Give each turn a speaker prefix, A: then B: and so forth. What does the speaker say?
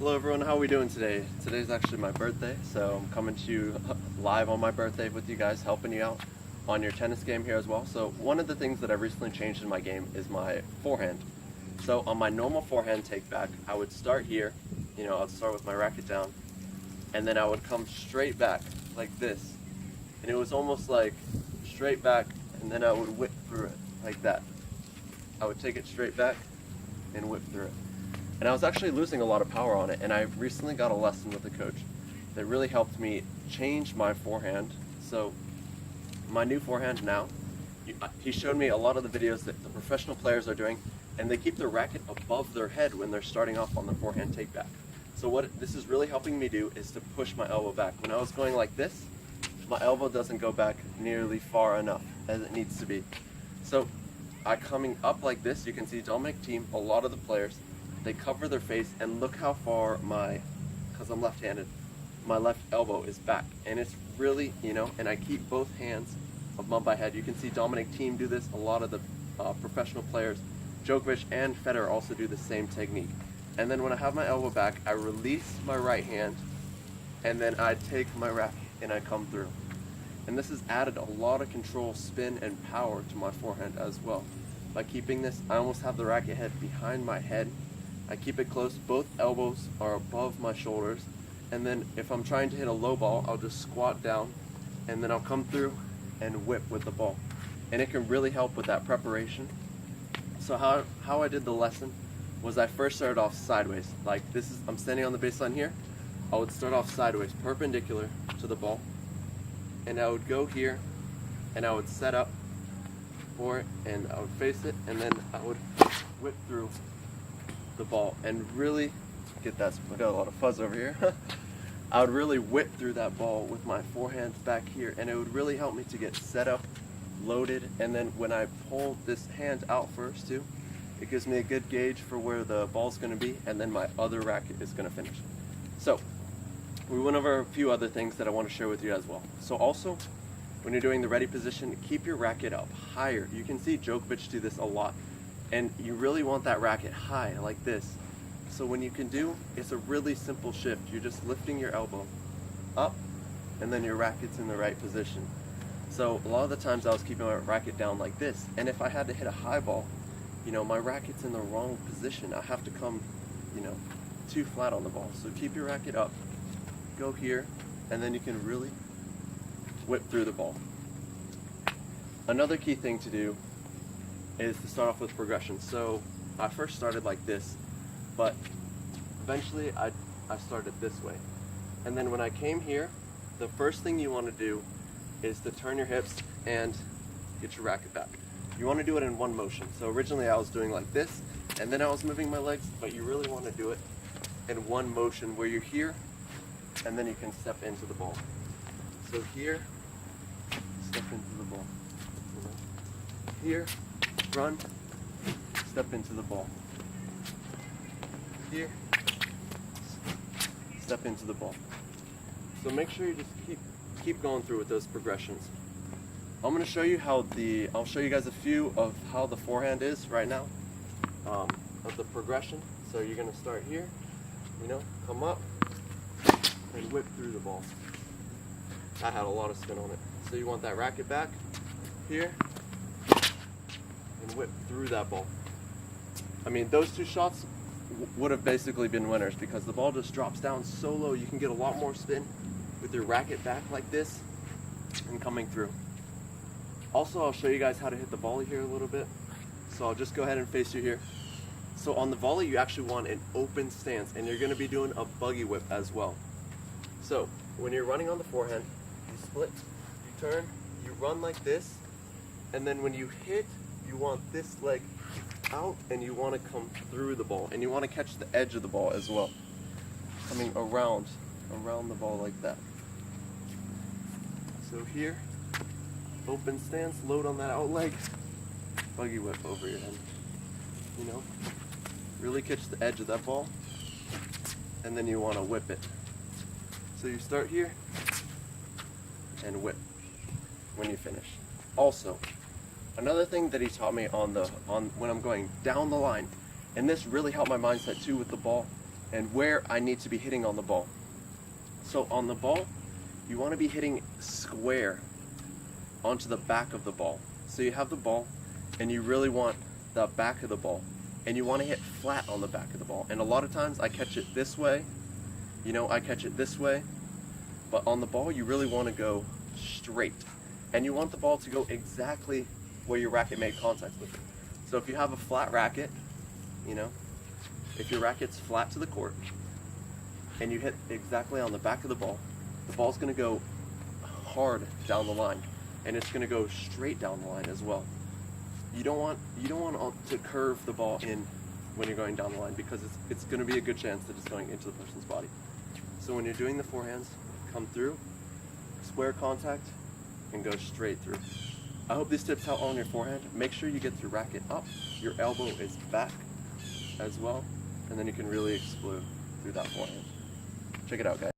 A: Hello everyone, how are we doing today? Today's actually my birthday, so I'm coming to you live on my birthday with you guys, helping you out on your tennis game here as well. So one of the things that I've recently changed in my game is my forehand. So on my normal forehand take back, I would start here, I'd start with my racket down, and then I would come straight back like this. And it was almost like straight back, and then I would whip through it like that. I would take it straight back and whip through it. And I was actually losing a lot of power on it, and I recently got a lesson with a coach that really helped me change my forehand. So my new forehand now, he showed me a lot of the videos that the professional players are doing, and they keep their racket above their head when they're starting off on the forehand take back. So what this is really helping me do is to push my elbow back. When I was going like this, my elbow doesn't go back nearly far enough as it needs to be. So coming up like this, you can see Dominic Thiem, a lot of the players, they cover their face, and look how far because I'm left-handed, my left elbow is back. And it's really, and I keep both hands above my head. You can see Dominic Thiem do this, a lot of the professional players, Djokovic and Federer also do the same technique. And then when I have my elbow back, I release my right hand, and then I take my racket and I come through. And this has added a lot of control, spin, and power to my forehand as well. By keeping this, I almost have the racket head behind my head. I keep it close, both elbows are above my shoulders, and then if I'm trying to hit a low ball, I'll just squat down, and then I'll come through and whip with the ball. And it can really help with that preparation. So how I did the lesson was I first started off sideways. Like I'm standing on the baseline here. I would start off sideways, perpendicular to the ball, and I would go here, and I would set up for it, and I would face it, and then I would whip through the ball and really get that. I got a lot of fuzz over here. I would really whip through that ball with my forehands back here, and it would really help me to get set up, loaded, and then when I pull this hand out first too, it gives me a good gauge for where the ball's going to be, and then my other racket is going to finish. So we went over a few other things that I want to share with you as well. So also, when you're doing the ready position, keep your racket up higher. You can see Djokovic do this a lot. And you really want that racket high like this. So when you can do, it's a really simple shift. You're just lifting your elbow up, and then your racket's in the right position. So a lot of the times I was keeping my racket down like this. And if I had to hit a high ball, my racket's in the wrong position. I have to come, too flat on the ball. So keep your racket up, go here, and then you can really whip through the ball. Another key thing to do is to start off with progression. So I first started like this, but eventually I started this way. And then when I came here, the first thing you want to do is to turn your hips and get your racket back. You want to do it in one motion. So originally I was doing like this, and then I was moving my legs, but you really want to do it in one motion where you're here, and then you can step into the ball. So here, step into the ball. Here, run, step into the ball. Here, step into the ball. So make sure you just keep going through with those progressions. I'm going to show you I'll show you guys a few of how the forehand is right now, of the progression. So you're going to start here, come up and whip through the ball. That had a lot of spin on it. So you want that racket back here, and whip through that ball. I mean, those two shots would have basically been winners because the ball just drops down so low. You can get a lot more spin with your racket back like this and coming through. Also, I'll show you guys how to hit the volley here a little bit. So I'll just go ahead and face you here. So on the volley, you actually want an open stance, and you're going to be doing a buggy whip as well. So when you're running on the forehand, you split, you turn, you run like this, and then when you hit, you want this leg out, and you want to come through the ball, and you want to catch the edge of the ball as well, coming around the ball like that. So here, open stance, load on that out leg, buggy whip over your head. Really catch the edge of that ball, and then you want to whip it. So you start here and whip when you finish. Also, another thing that he taught me on when I'm going down the line, and this really helped my mindset too with the ball, and where I need to be hitting on the ball. So on the ball, you want to be hitting square onto the back of the ball. So you have the ball, and you really want the back of the ball, and you want to hit flat on the back of the ball. And a lot of times I catch it this way, I catch it this way, but on the ball you really want to go straight. And you want the ball to go exactly where your racket made contact with it. So if you have a flat racket, if your racket's flat to the court, and you hit exactly on the back of the ball's going to go hard down the line, and it's going to go straight down the line as well. You don't want to curve the ball in when you're going down the line, because it's going to be a good chance that it's going into the person's body. So when you're doing the forehands, come through, square contact, and go straight through. I hope these tips help on your forehand. Make sure you get your racket up, your elbow is back as well, and then you can really explode through that forehand. Check it out, guys.